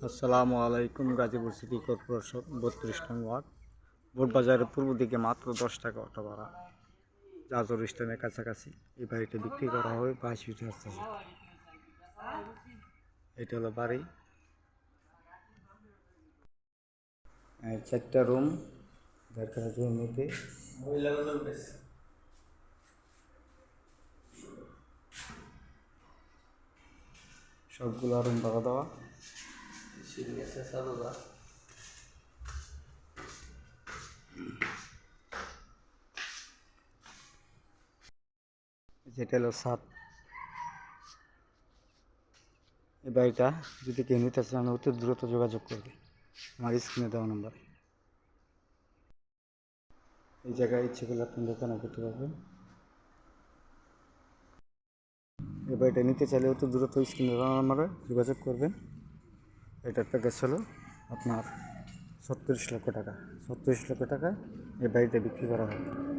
আসসালামু আলাইকুম। Gazipur city corporation 32 নং ওয়ার্ড, বোটবাজারের পূর্ব দিকে মাত্র 10 টাকা অটো ভাড়া, জাজর স্ট্যান্ডের কাছাকাছি। এই বাড়িটা বিক্রি করা হবে 22 ফিট আসতেছে। এটা হলো বাড়ি, 4টা রুম, 1.5 কাঠার মধ্যে। সবগুলো রুম ভাড়া দেওয়া। যেটা হলো ছাদ। এই বাড়িটা যদি কেউ নিতে চান অতি দ্রুত যোগাযোগ করবে আমার স্ক্রিনে দেওয়া নাম্বারে। এই জায়গায় ইচ্ছে করলে আপনি দোকানে করতে পারবেন। এই বাড়িটা নিতে চাইলে অতি দ্রুত স্ক্রিনে দেওয়া নাম্বারে যোগাযোগ করবেন। এটার প্যাকেজ হলো আপনার 36 লক্ষ টাকা। 36 লক্ষ টাকায় এই বাড়িটা বিক্রি করা হবে।